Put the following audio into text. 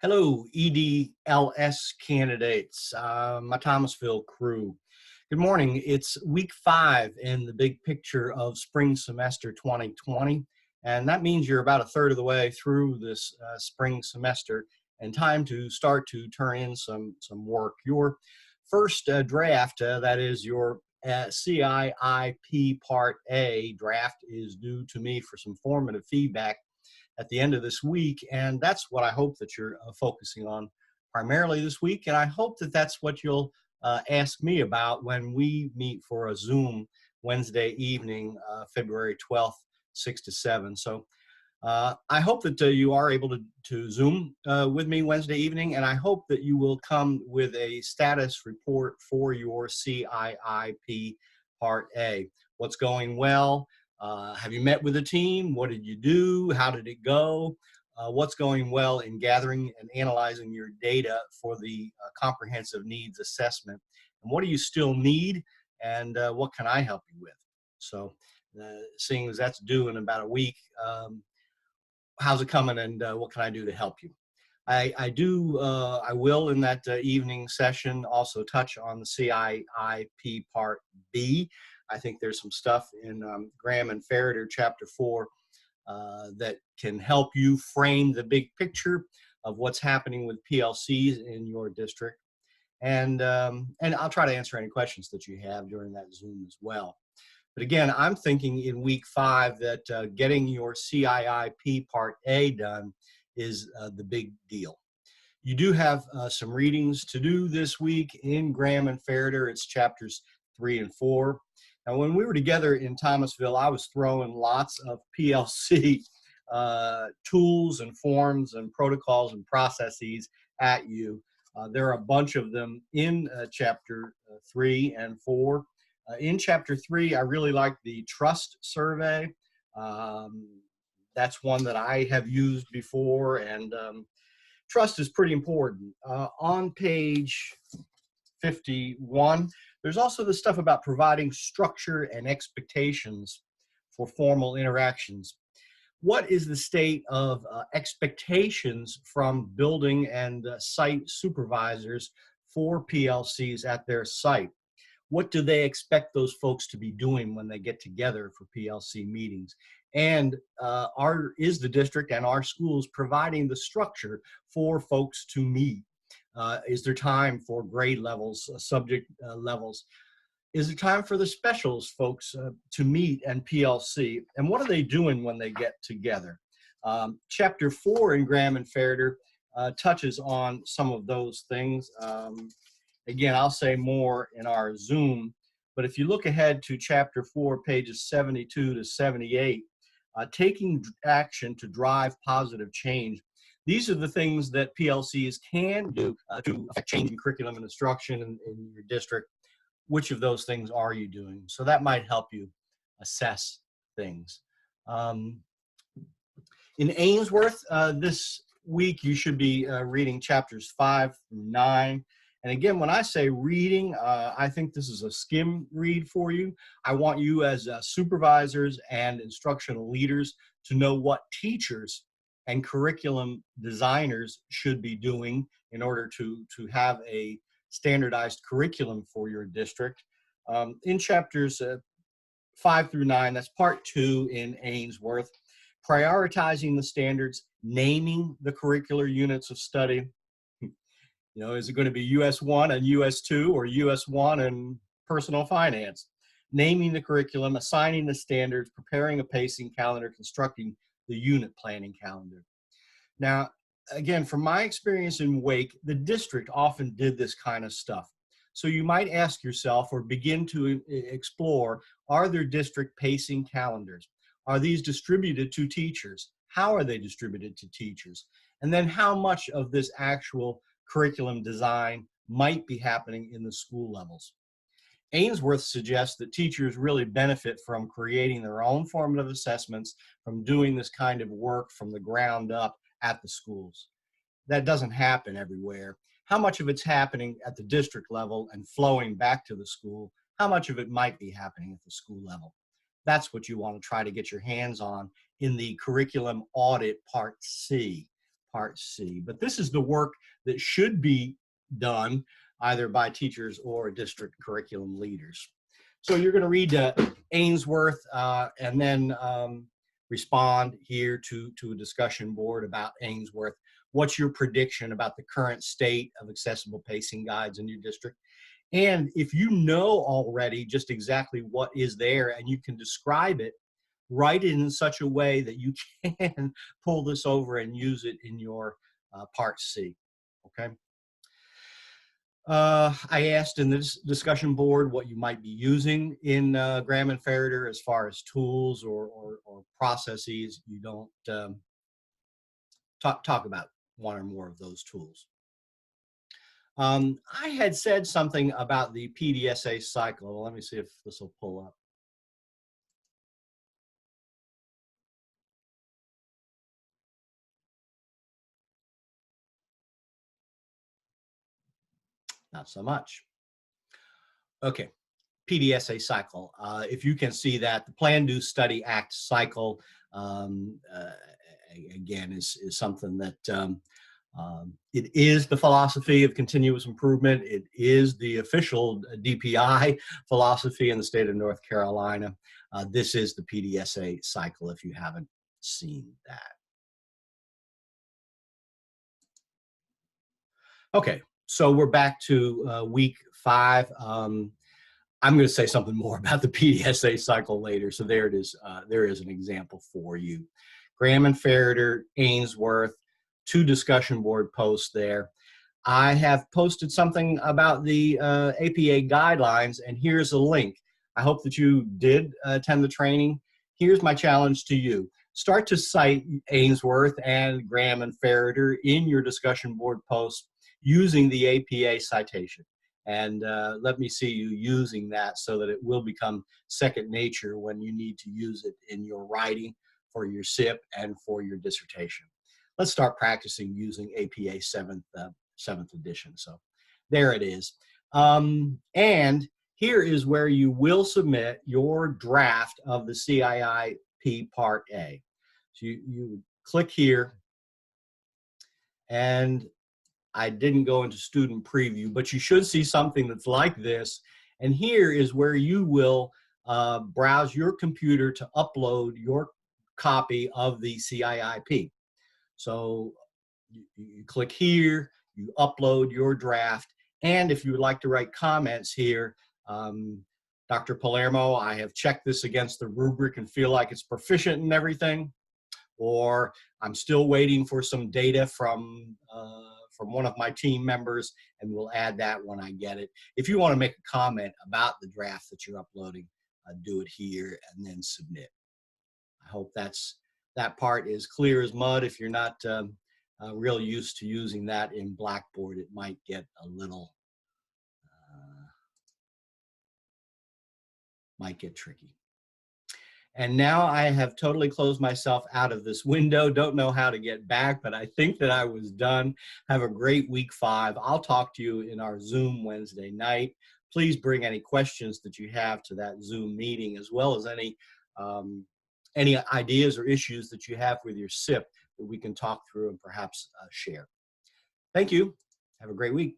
Hello, EDLS candidates, my Thomasville crew. Good morning. It's week 5 in the big picture of spring semester 2020, and that means you're about a third of the way through this spring semester and time to start to turn in some work. Your first draft, that is your CIIP Part A draft, is due to me for some formative feedback at the end of this week. And that's what I hope that you're focusing on primarily this week. And I hope that that's what you'll ask me about when we meet for a Zoom Wednesday evening, February 12th, 6 to 7. So I hope that you are able to Zoom with me Wednesday evening, and I hope that you will come with a status report for your CIIP Part A. What's going well? Have you met with the team? What did you do? How did it go? What's going well in gathering and analyzing your data for the comprehensive needs assessment? And what do you still need? And what can I help you with? So seeing as that's due in about a week, how's it coming, and what can I do to help you? I will in that evening session also touch on the CIIP Part B. I think there's some stuff in Graham and Ferreter Chapter 4 that can help you frame the big picture of what's happening with PLCs in your district. And I'll try to answer any questions that you have during that Zoom as well. But again, I'm thinking in week 5 that getting your CIIP Part A done is the big deal. You do have some readings to do this week in Graham and Ferreter. It's chapters 3 and 4. Now, when we were together in Thomasville, I was throwing lots of PLC tools and forms and protocols and processes at you. There are a bunch of them in chapter 3 and 4. In chapter 3, I really like the trust survey. That's one that I have used before, and trust is pretty important. On page 51, there's also the stuff about providing structure and expectations for formal interactions. What is the state of expectations from building and site supervisors for PLCs at their site? What do they expect those folks to be doing when they get together for PLC meetings? And is the district and our schools providing the structure for folks to meet? Is there time for grade levels, subject levels? Is it time for the specials folks to meet and PLC? And what are they doing when they get together? Chapter 4 in Graham and Ferreter touches on some of those things. Again, I'll say more in our Zoom, but if you look ahead to chapter 4, pages 72 to 78, taking action to drive positive change. These are the things that PLCs can do to affect change in curriculum and instruction in your district. Which of those things are you doing? So that might help you assess things. In Ainsworth, this week you should be reading chapters 5 through 9. And again, when I say reading, I think this is a skim read for you. I want you as supervisors and instructional leaders to know what teachers and curriculum designers should be doing in order to have a standardized curriculum for your district. In chapters 5 through 9, that's part 2 in Ainsworth, prioritizing the standards, naming the curricular units of study. You know, is it going to be US 1 and US 2 or US 1 and personal finance? Naming the curriculum, assigning the standards, preparing a pacing calendar, constructing the unit planning calendar. Now, again, from my experience in Wake, the district often did this kind of stuff. So you might ask yourself or begin to explore, are there district pacing calendars? Are these distributed to teachers? How are they distributed to teachers? And then how much of this actual curriculum design might be happening in the school levels? Ainsworth suggests that teachers really benefit from creating their own formative assessments, from doing this kind of work from the ground up at the schools. That doesn't happen everywhere. How much of it's happening at the district level and flowing back to the school? How much of it might be happening at the school level? That's what you want to try to get your hands on in the curriculum audit part C. Part C. But this is the work that should be done either by teachers or district curriculum leaders. So you're going to read Ainsworth and then respond here to a discussion board about Ainsworth. What's your prediction about the current state of accessible pacing guides in your district? And if you know already just exactly what is there and you can describe it, write it in such a way that you can pull this over and use it in your Part C, okay? I asked in this discussion board what you might be using in Graham and Ferreter as far as tools or processes. You don't talk about one or more of those tools. I had said something about the PDSA cycle. Let me see if this will pull up. Not so much. Okay, PDSA cycle. If you can see that, the Plan, Do, Study, Act cycle, again, is something that it is the philosophy of continuous improvement. It is the official DPI philosophy in the state of North Carolina. This is the PDSA cycle if you haven't seen that. Okay, so we're back to week 5. I'm going to say something more about the PDSA cycle later. So there it is. There is an example for you. Graham and Ferreter, Ainsworth, 2 discussion board posts there. I have posted something about the APA guidelines, and here's a link. I hope that you did attend the training. Here's my challenge to you. Start to cite Ainsworth and Graham and Ferreter in your discussion board posts using the APA citation. And let me see you using that so that it will become second nature when you need to use it in your writing, for your SIP, and for your dissertation. Let's start practicing using APA 7th edition. So there it is. And here is where you will submit your draft of the CIIP Part A. So you click here, and I didn't go into student preview, but you should see something that's like this. And here is where you will browse your computer to upload your copy of the CIIP. So you click here, you upload your draft, and if you would like to write comments here, Dr. Palermo, I have checked this against the rubric and feel like it's proficient and everything, or I'm still waiting for some data from one of my team members, and we'll add that when I get it. If you want to make a comment about the draft that you're uploading, do it here and then submit. I hope that part is clear as mud. If you're not real used to using that in Blackboard, it might get a little, might get tricky. And now I have totally closed myself out of this window. Don't know how to get back, but I think that I was done. Have a great week 5. I'll talk to you in our Zoom Wednesday night. Please bring any questions that you have to that Zoom meeting, as well as any ideas or issues that you have with your SIP that we can talk through and perhaps share. Thank you. Have a great week.